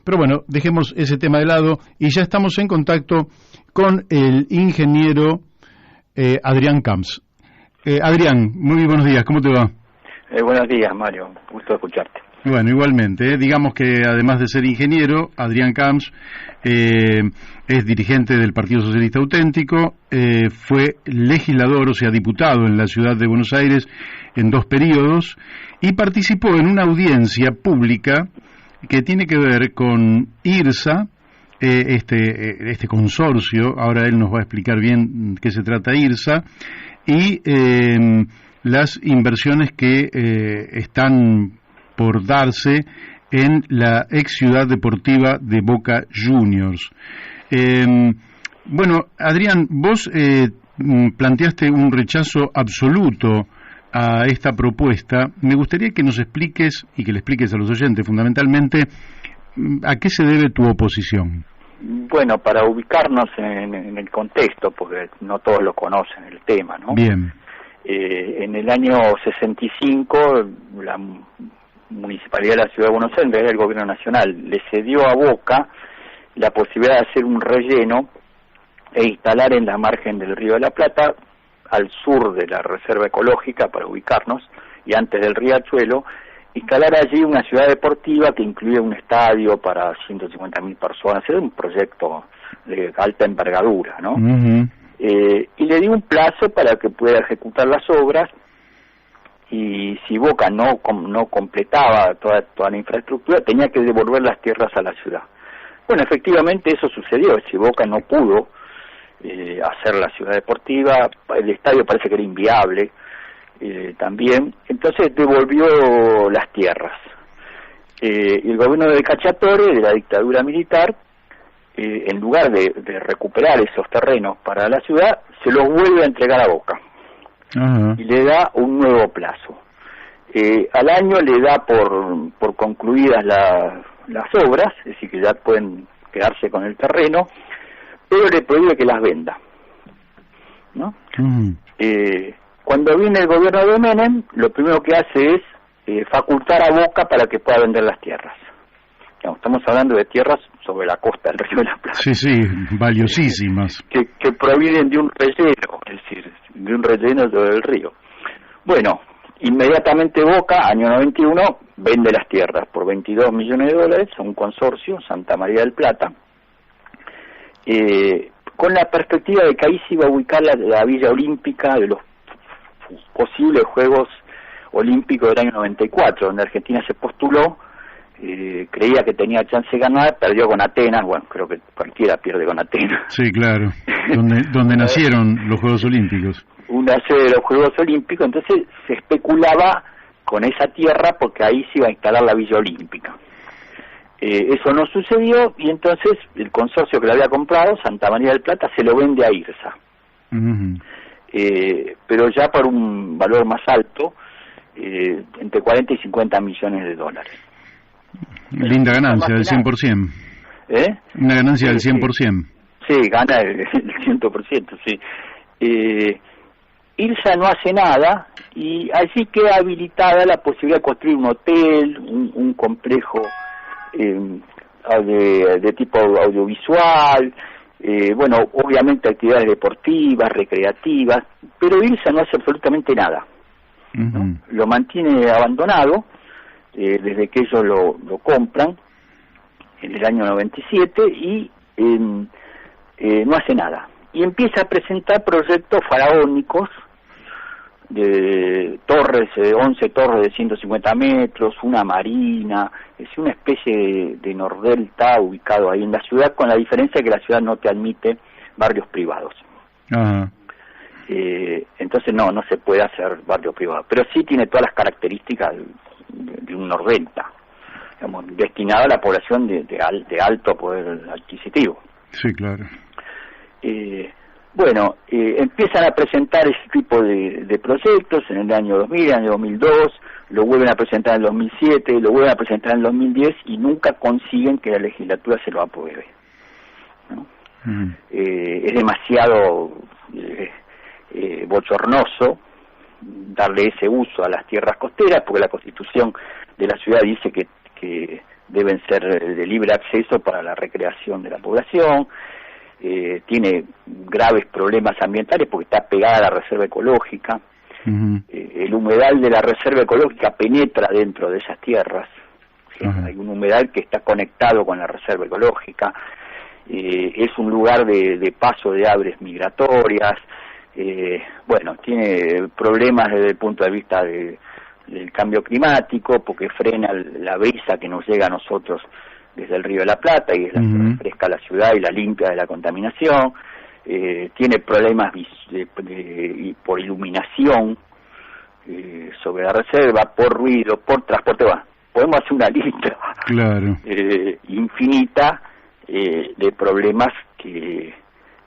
Pero bueno, dejemos ese tema de lado y ya estamos en contacto con el ingeniero Adrián Camps. Adrián, muy buenos días, ¿cómo te va? Buenos días, Mario, gusto escucharte. Bueno, igualmente, digamos que además de ser ingeniero, Adrián Camps es dirigente del Partido Socialista Auténtico, fue legislador, o sea, diputado en la ciudad de Buenos Aires en 2 periodos y participó en una audiencia pública que tiene que ver con IRSA, este consorcio. Ahora él nos va a explicar bien qué se trata IRSA, y las inversiones que están por darse en la ex ciudad deportiva de Boca Juniors. Bueno, Adrián, vos planteaste un rechazo absoluto a esta propuesta. Me gustaría que nos expliques, y que le expliques a los oyentes fundamentalmente, a qué se debe tu oposición. Bueno, para ubicarnos en el contexto, porque no todos lo conocen el tema, ¿no? Bien. En el año 65, la Municipalidad de la Ciudad de Buenos Aires, el Gobierno Nacional, le cedió a Boca la posibilidad de hacer un relleno e instalar en la margen del Río de la Plata, al sur de la Reserva Ecológica, para ubicarnos, y antes del Riachuelo, instalar allí una ciudad deportiva que incluía un estadio para 150.000 personas. Era un proyecto de alta envergadura, ¿no? Uh-huh. Y le di un plazo para que pueda ejecutar las obras, y si Boca no completaba toda la infraestructura, tenía que devolver las tierras a la ciudad. Bueno, efectivamente eso sucedió. Si Boca no pudo hacer la ciudad deportiva, el estadio parece que era inviable también, entonces devolvió las tierras. Y el gobierno de Cacciatore, de la dictadura militar, en lugar de recuperar esos terrenos para la ciudad, se los vuelve a entregar a Boca. Uh-huh. Y le da un nuevo plazo. Al año le da por concluidas las obras, es decir, que ya pueden quedarse con el terreno, pero le prohíbe que las venda, ¿no? Uh-huh. Cuando viene el gobierno de Menem, lo primero que hace es facultar a Boca para que pueda vender las tierras. Estamos hablando de tierras sobre la costa del Río de la Plata. Sí, sí, valiosísimas. Que provienen de un relleno, es decir, de un relleno sobre el río. Bueno, inmediatamente Boca, año 91, vende las tierras por $22 millones a un consorcio, Santa María del Plata, con la perspectiva de que ahí se iba a ubicar la Villa Olímpica de los posibles Juegos Olímpicos del año 94, donde Argentina se postuló, creía que tenía chance de ganar, perdió con Atenas. Bueno, creo que cualquiera pierde con Atenas. Sí, claro, donde nacieron los Juegos Olímpicos. Una sede de los Juegos Olímpicos, entonces se especulaba con esa tierra porque ahí se iba a instalar la Villa Olímpica. Eso no sucedió, y entonces el consorcio que lo había comprado, Santa María del Plata, se lo vende a IRSA. Uh-huh. Pero ya por un valor más alto, entre 40 y 50 millones de dólares. Linda ganancia del 100%. Una ganancia del 100%. Sí, gana el 100%, sí. IRSA no hace nada, y allí queda habilitada la posibilidad de construir un hotel, un complejo de tipo audiovisual, bueno, obviamente actividades deportivas, recreativas, pero IRSA no hace absolutamente nada. Uh-huh. ¿No? Lo mantiene abandonado desde que ellos lo compran en el año 97, y no hace nada. Y empieza a presentar proyectos faraónicos de torres, 11 torres de 150 metros, una marina, es una especie de Nordelta ubicado ahí en la ciudad, con la diferencia que la ciudad no te admite barrios privados. Uh-huh. Entonces no se puede hacer barrio privado, pero sí tiene todas las características de un Nordelta, digamos, destinado a la población de alto poder adquisitivo. Sí, claro. Bueno, empiezan a presentar ese tipo de proyectos en el año 2000, en el año 2002, lo vuelven a presentar en el 2007, lo vuelven a presentar en el 2010, y nunca consiguen que la legislatura se lo apruebe, ¿no? Uh-huh. Es demasiado bochornoso darle ese uso a las tierras costeras, porque la Constitución de la ciudad dice que deben ser de libre acceso para la recreación de la población. Tiene graves problemas ambientales porque está pegada a la reserva ecológica. El humedal de la reserva ecológica penetra dentro de esas tierras. Hay un humedal que está conectado con la reserva ecológica. Es un lugar de paso de aves migratorias. Bueno, tiene problemas desde el punto de vista del cambio climático, porque frena la brisa que nos llega a nosotros desde el Río de la Plata, y es la que refresca la ciudad y la limpia de la contaminación. Tiene problemas por iluminación sobre la reserva, por ruido, por transporte. Podemos hacer una lista infinita de problemas que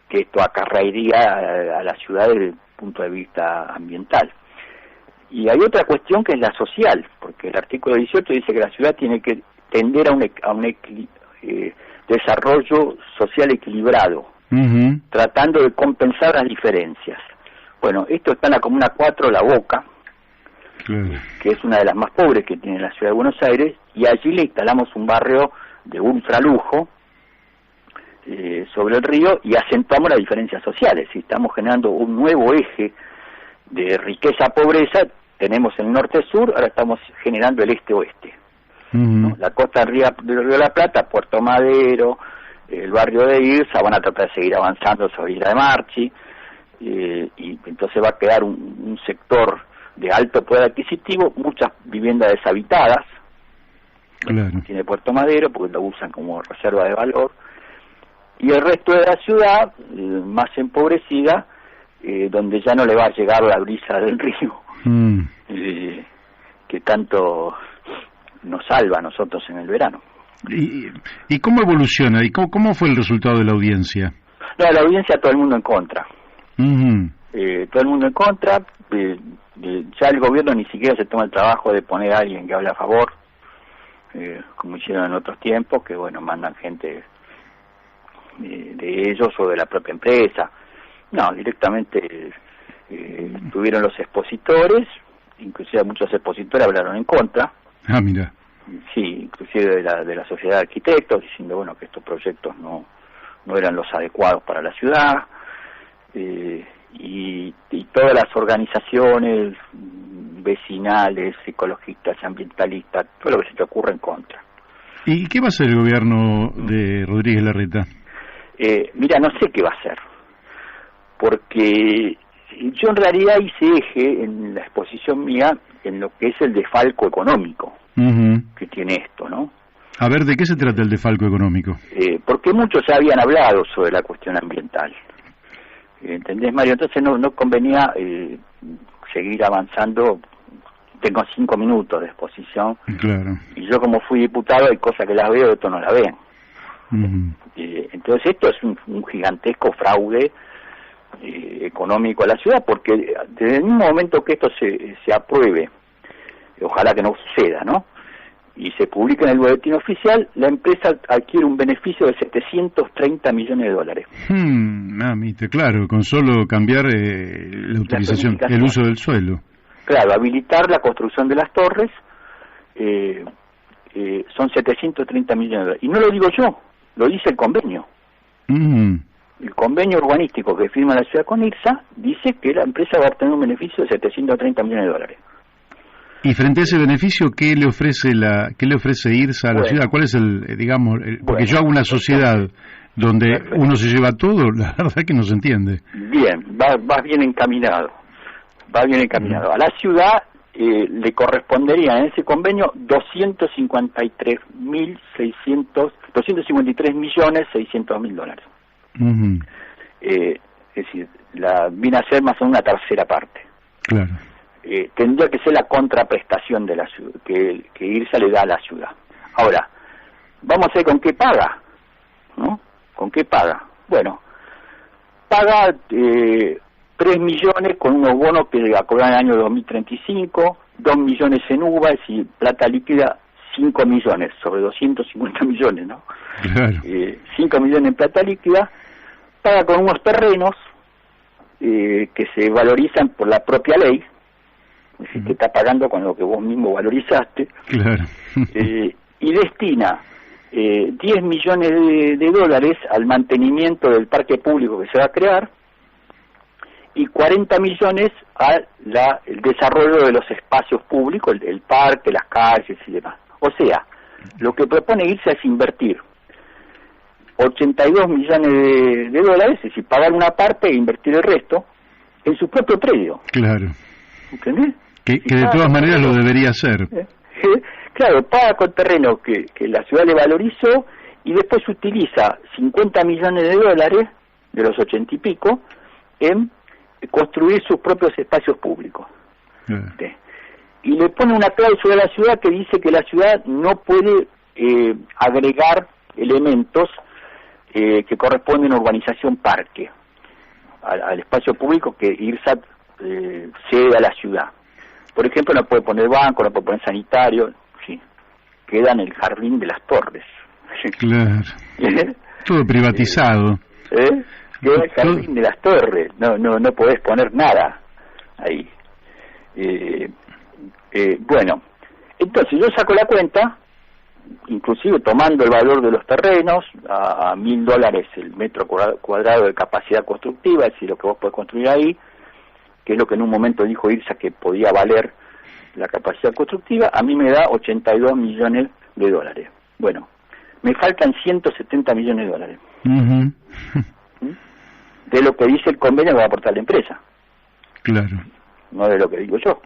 esto acarrearía a la ciudad desde el punto de vista ambiental. Y hay otra cuestión que es la social, porque el artículo 18 dice que la ciudad tiene que tender a un desarrollo social equilibrado, tratando de compensar las diferencias. Bueno, esto está en la Comuna 4, La Boca, que es una de las más pobres que tiene la ciudad de Buenos Aires, y allí le instalamos un barrio de ultralujo sobre el río y acentuamos las diferencias sociales. Si estamos generando un nuevo eje de riqueza-pobreza, tenemos el norte-sur, ahora estamos generando el este-oeste. ¿No? La costa del Río de la Plata, Puerto Madero, el barrio de Irsa, van a tratar de seguir avanzando sobre Isla de Marchi, y entonces va a quedar un sector de alto poder adquisitivo, muchas viviendas deshabitadas. Tiene Puerto Madero porque lo usan como reserva de valor, y el resto de la ciudad más empobrecida, donde ya no le va a llegar la brisa del río, que tanto nos salva a nosotros en el verano. ¿Y cómo evoluciona? ¿Y cómo fue el resultado de la audiencia? No, la audiencia todo el mundo en contra. Todo el mundo en contra. Ya el gobierno ni siquiera se toma el trabajo de poner a alguien que hable a favor, como hicieron en otros tiempos, que bueno, mandan gente de ellos o de la propia empresa. No, directamente tuvieron los expositores, inclusive muchos expositores hablaron en contra. Ah, mira. Sí, inclusive de la sociedad de arquitectos, diciendo bueno que estos proyectos no eran los adecuados para la ciudad, y todas las organizaciones vecinales, ecologistas, ambientalistas, todo lo que se te ocurre en contra. ¿Y qué va a hacer el gobierno de Rodríguez Larreta? Mira, no sé qué va a hacer, porque yo en realidad hice eje en la exposición mía en lo que es el desfalco económico que tiene esto, ¿no? A ver, ¿de qué se trata el desfalco económico? Porque muchos ya habían hablado sobre la cuestión ambiental. ¿Entendés, Mario? Entonces no convenía seguir avanzando. Tengo 5 minutos de exposición. Claro. Y yo como fui diputado hay cosas que las veo y otras no las ven. Entonces esto es un gigantesco fraude económico a la ciudad, porque desde el mismo momento que esto se apruebe, ojalá que no suceda, ¿no?, y se publica en el boletín oficial, la empresa adquiere un beneficio de $730 millones. Mamita, claro, con solo cambiar la utilización, el uso del suelo. Claro, habilitar la construcción de las torres, son $730 millones. Y no lo digo yo, lo dice el convenio. El convenio urbanístico que firma la ciudad con IRSA dice que la empresa va a obtener un beneficio de $730 millones. Y frente a ese beneficio, ¿qué le ofrece IRSA a la ciudad? ¿Cuál es porque yo hago una sociedad donde uno se lleva todo, la verdad que no se entiende. Bien, vas bien encaminado. A la ciudad le correspondería en ese convenio 253.600.000 $. Es decir, viene a ser más o menos una tercera parte. Claro. Tendría que ser la contraprestación de la ciudad, que IRSA le da a la ciudad. Ahora, vamos a ver con qué paga, ¿no? ¿Con qué paga? Bueno, paga 3 millones con unos bonos que a cobrar en el año 2035, 2 millones en uvas y plata líquida 5 millones, sobre 250 millones, ¿no? Claro. 5 millones en plata líquida, paga con unos terrenos que se valorizan por la propia ley. Es decir, te está pagando con lo que vos mismo valorizaste. Claro. y destina 10 millones de dólares al mantenimiento del parque público que se va a crear y 40 millones al desarrollo de los espacios públicos, el parque, las calles y demás. O sea, lo que propone irse es invertir 82 millones de dólares, es decir, pagar una parte e invertir el resto en su propio predio. Claro. ¿Entendés? Que de todas maneras lo debería hacer. Claro, paga con terreno que la ciudad le valorizó y después utiliza 50 millones de dólares de los 80 y pico en construir sus propios espacios públicos. Y le pone una cláusula a la ciudad que dice que la ciudad no puede agregar elementos que corresponden a urbanización parque al espacio público que IRSAT cede a la ciudad. Por ejemplo, no puede poner banco, no puede poner sanitario, sí, queda en el jardín de las torres. Claro. Todo privatizado. Queda en el jardín de las torres, no podés poner nada ahí. Bueno, entonces yo saco la cuenta, inclusive tomando el valor de los terrenos a $1.000 el metro cuadrado de capacidad constructiva, es decir, lo que vos podés construir ahí, que es lo que en un momento dijo IRSA que podía valer la capacidad constructiva, a mí me da 82 millones de dólares. Bueno, me faltan 170 millones de dólares. Uh-huh. De lo que dice el convenio que va a aportar la empresa. Claro. No de lo que digo yo.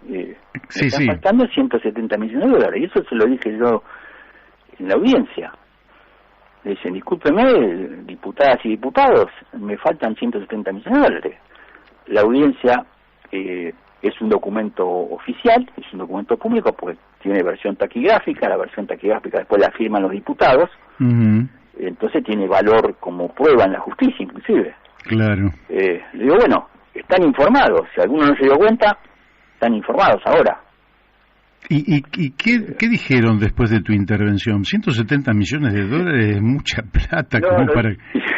Me están faltando 170 millones de dólares, y eso se lo dije yo en la audiencia. Le dicen, discúlpeme, diputadas y diputados, me faltan 170 millones de dólares. La audiencia es un documento oficial, es un documento público, porque tiene versión taquigráfica, la versión taquigráfica después la firman los diputados, entonces tiene valor como prueba en la justicia, inclusive. Claro. Le digo, bueno, están informados, si alguno no se dio cuenta, están informados ahora. ¿Y qué dijeron después de tu intervención? 170 millones de dólares es mucha plata.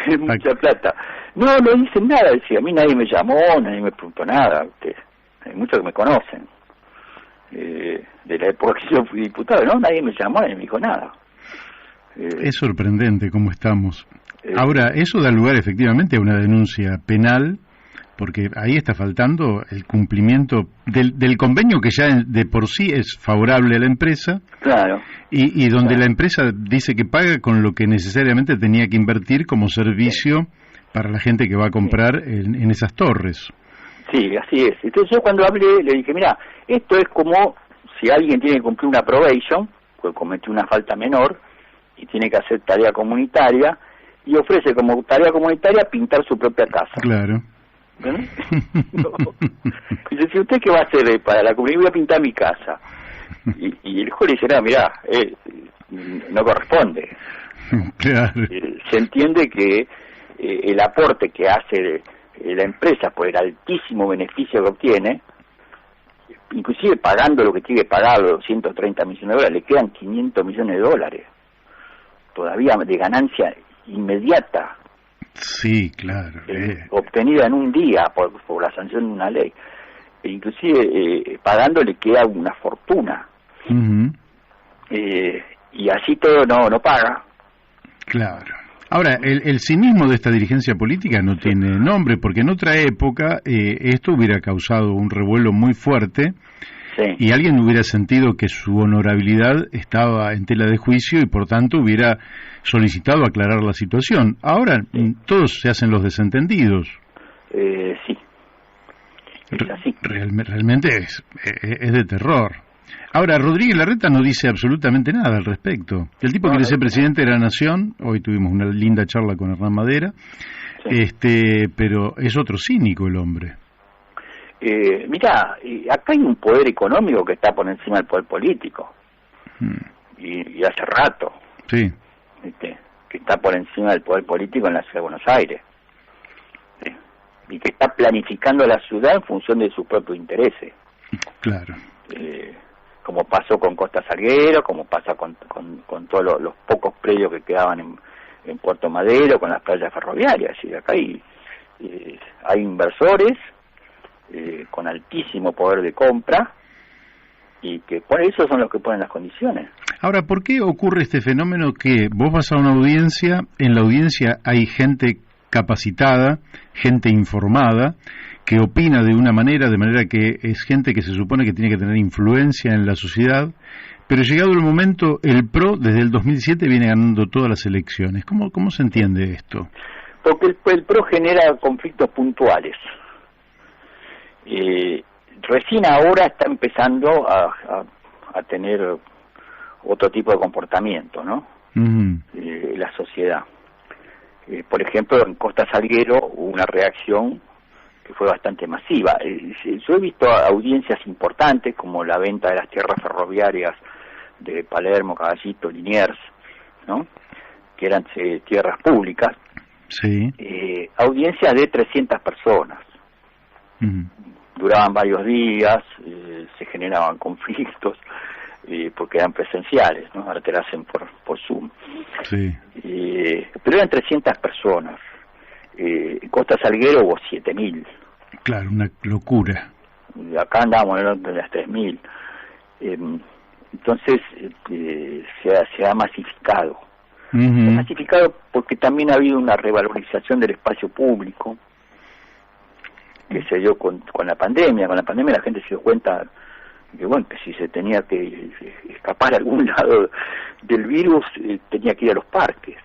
Es mucha plata. No dicen nada, decía, a mí nadie me llamó, nadie me preguntó nada. Hay muchos que me conocen. De la época que yo fui diputado, nadie me llamó, nadie me dijo nada. Es sorprendente cómo estamos. Ahora, eso da lugar efectivamente a una denuncia penal, porque ahí está faltando el cumplimiento del convenio que ya de por sí es favorable a la empresa. Claro. Y donde la empresa dice que paga con lo que necesariamente tenía que invertir como servicio para la gente que va a comprar en esas torres. Sí, así es. Entonces yo cuando hablé le dije, mira, esto es como si alguien tiene que cumplir una probation, pues cometió una falta menor y tiene que hacer tarea comunitaria y ofrece como tarea comunitaria pintar su propia casa. Claro. No. Dice, si usted qué va a hacer para la comunidad, voy a pintar mi casa. Y el juez dice, no, mirá, no corresponde. Claro. Se entiende que el aporte que hace la empresa por el altísimo beneficio que obtiene, inclusive pagando lo que tiene que pagar, los 230 millones de dólares, le quedan 500 millones de dólares todavía de ganancia inmediata. Sí, claro. Obtenida en un día por la sanción de una ley. E inclusive pagando le queda una fortuna. Uh-huh. Y así todo no paga. Claro. Ahora, el cinismo de esta dirigencia política no tiene nombre, porque en otra época esto hubiera causado un revuelo muy fuerte. Sí. Y alguien hubiera sentido que su honorabilidad estaba en tela de juicio y por tanto hubiera solicitado aclarar la situación. Ahora todos se hacen los desentendidos. Sí. Es así. Realmente es de terror. Ahora, Rodríguez Larreta no dice absolutamente nada al respecto. El tipo que quiere ser presidente de la Nación, hoy tuvimos una linda charla con Hernán Madera, pero es otro cínico el hombre. Mirá, acá hay un poder económico que está por encima del poder político. Y hace rato. Sí. Que está por encima del poder político en la ciudad de Buenos Aires. Y que está planificando la ciudad en función de sus propios intereses. Claro. Como pasó con Costa Salguero, como pasa con todos los pocos predios que quedaban en Puerto Madero, con las playas ferroviarias. Y acá hay inversores con altísimo poder de compra y que por eso son los que ponen las condiciones. Ahora, ¿por qué ocurre este fenómeno que vos vas a una audiencia, en la audiencia hay gente capacitada, gente informada, que opina de una manera, de manera que es gente que se supone que tiene que tener influencia en la sociedad, pero llegado el momento, el PRO desde el 2007 viene ganando todas las elecciones? ¿Cómo se entiende esto? Porque el PRO genera conflictos puntuales. Recién ahora está empezando a tener otro tipo de comportamiento, ¿no? La sociedad. Por ejemplo, en Costa Salguero hubo una reacción que fue bastante masiva. Yo he visto audiencias importantes como la venta de las tierras ferroviarias de Palermo, Caballito, Liniers, ¿no? Que eran tierras públicas. Sí. Audiencias de 300 personas. Duraban varios días, se generaban conflictos, porque eran presenciales, ¿no? Ahora te lo hacen por Zoom. Sí. Pero eran 300 personas. En Costa Salguero hubo 7.000. Claro, una locura. Acá andábamos en las 3.000. Entonces se ha masificado. Se ha masificado porque también ha habido una revalorización del espacio público que se dio con la pandemia. Con la pandemia la gente se dio cuenta que, bueno, que si se tenía que escapar a algún lado del virus, tenía que ir a los parques.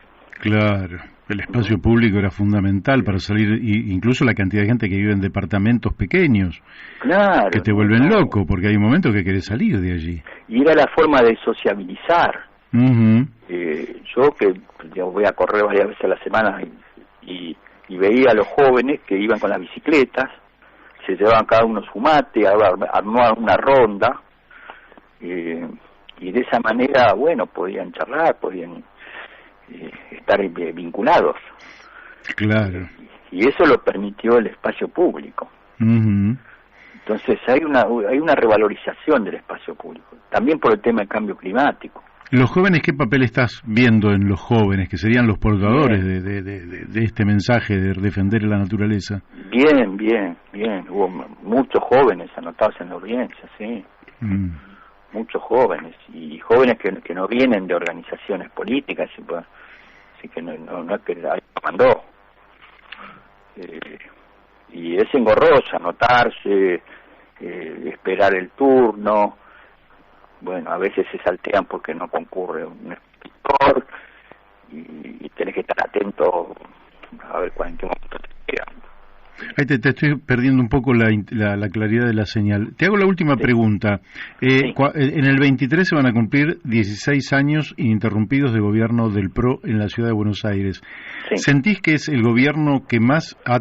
Claro, el espacio público era fundamental para salir, incluso la cantidad de gente que vive en departamentos pequeños, claro, que te vuelven loco, porque hay momentos que querés salir de allí. Y era la forma de sociabilizar. Yo que voy a correr varias veces a la semana y veía a los jóvenes que iban con las bicicletas, se llevaban cada uno su mate, armaban una ronda, y de esa manera, bueno, podían charlar, podían estar vinculados. Claro. Y eso lo permitió el espacio público. Entonces hay una revalorización del espacio público, también por el tema del cambio climático. ¿Los jóvenes qué papel estás viendo en los jóvenes, que serían los portadores de este mensaje de defender la naturaleza? Bien. Hubo muchos jóvenes anotados en la audiencia, sí. Muchos jóvenes, y jóvenes que no vienen de organizaciones políticas, así que no es que alguien lo mandó. Y es engorroso anotarse, esperar el turno. Bueno, a veces se saltean porque no concurre un escritor y tenés que estar atento a ver en qué momento te quedan. Ahí te estoy perdiendo un poco la claridad de la señal. Te hago la última pregunta. Sí. En el 23 se van a cumplir 16 años ininterrumpidos de gobierno del PRO en la ciudad de Buenos Aires. Sí. ¿Sentís que es el gobierno que más ha,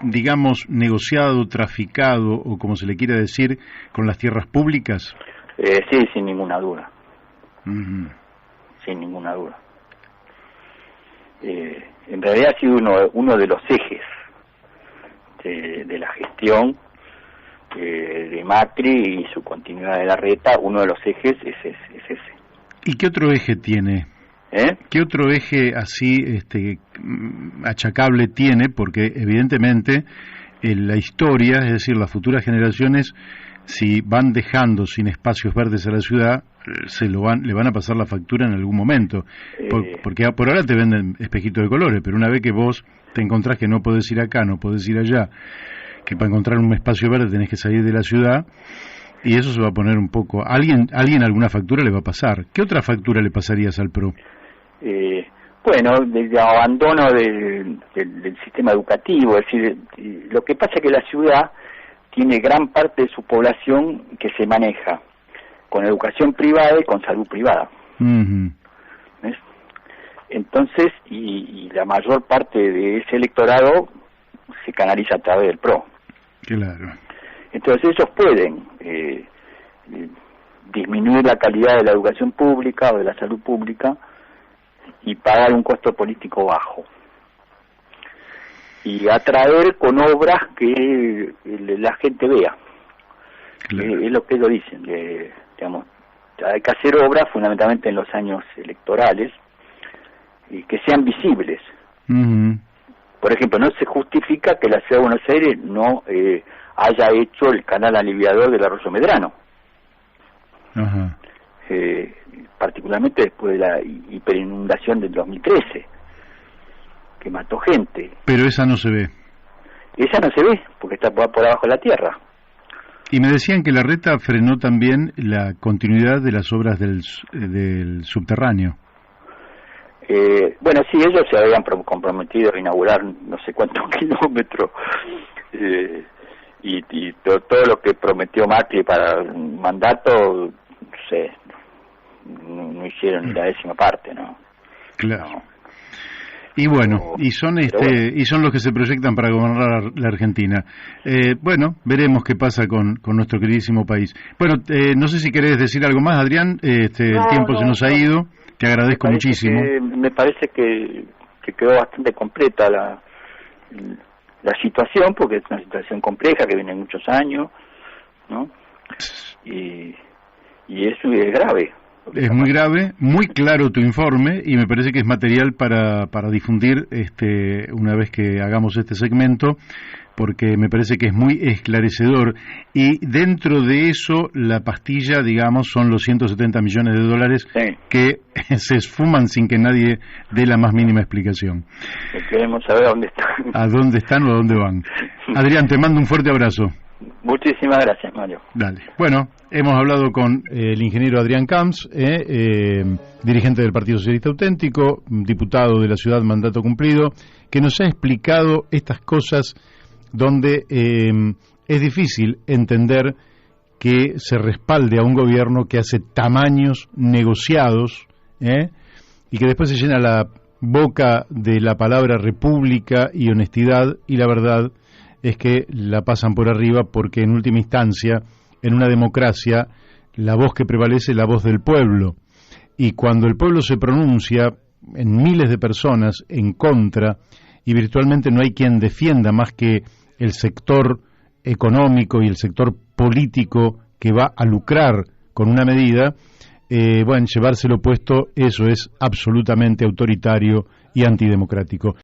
digamos, negociado, traficado, o como se le quiera decir, con las tierras públicas? Sí, sin ninguna duda. Sin ninguna duda. En realidad ha sido uno de los ejes de la gestión de Macri y su continuidad de Larreta. Uno de los ejes es ese. ¿Y qué otro eje tiene? ¿Qué otro eje así achacable tiene? Porque evidentemente la historia, es decir, las futuras generaciones, si van dejando sin espacios verdes a la ciudad, le van a pasar la factura en algún momento, porque por ahora te venden espejitos de colores, pero una vez que vos te encontrás que no podés ir acá, no podés ir allá, que para encontrar un espacio verde tenés que salir de la ciudad, y eso se va a poner un poco... ¿Alguien alguna factura le va a pasar? ¿Qué otra factura le pasarías al PRO? Bueno, desde abandono del sistema educativo, es decir, lo que pasa es que la ciudad tiene gran parte de su población que se maneja con educación privada y con salud privada. ¿Ves? Entonces, y la mayor parte de ese electorado se canaliza a través del PRO. Claro. Entonces ellos pueden disminuir la calidad de la educación pública o de la salud pública y pagar un costo político bajo. Y atraer con obras que la gente vea. Claro. Es lo que ellos dicen, digamos, hay que hacer obras fundamentalmente en los años electorales y que sean visibles. Por ejemplo, no se justifica que la Ciudad de Buenos Aires no haya hecho el canal aliviador del Arroyo Medrano. Ajá. Particularmente después de la hiperinundación del 2013, que mató gente. Pero esa no se ve. Esa no se ve, porque está por abajo de la tierra. Y me decían que Larreta frenó también la continuidad de las obras del subterráneo. Bueno, sí, ellos se habían comprometido a inaugurar no sé cuántos kilómetros, y todo lo que prometió Macri para el mandato, no sé, no hicieron ni la 10ª parte, ¿no? Claro. No. Y bueno, y son los que se proyectan para gobernar la Argentina. Bueno, veremos qué pasa con nuestro queridísimo país. Bueno, no sé si querés decir algo más, Adrián. El tiempo se nos ha ido. Te agradezco muchísimo. Me parece que quedó bastante completa la situación, porque es una situación compleja que viene de muchos años, ¿no? Y eso es grave. Es muy grave, muy claro tu informe, y me parece que es material para difundir una vez que hagamos este segmento, porque me parece que es muy esclarecedor. Y dentro de eso, la pastilla, digamos, son los 170 millones de dólares sí, que se esfuman sin que nadie dé la más mínima explicación. Queremos saber dónde están. ¿A dónde están o a dónde van? Adrián, te mando un fuerte abrazo. Muchísimas gracias, Mario. Dale. Bueno, hemos hablado con el ingeniero Adrián Camps, dirigente del Partido Socialista Auténtico, diputado de la ciudad, mandato cumplido, que nos ha explicado estas cosas donde es difícil entender que se respalde a un gobierno que hace tamaños negociados, y que después se llena la boca de la palabra república y honestidad, y la verdad es que la pasan por arriba, porque en última instancia, en una democracia, la voz que prevalece es la voz del pueblo. Y cuando el pueblo se pronuncia en miles de personas en contra, y virtualmente no hay quien defienda más que el sector económico y el sector político que va a lucrar con una medida, bueno, llevárselo puesto, eso es absolutamente autoritario y antidemocrático.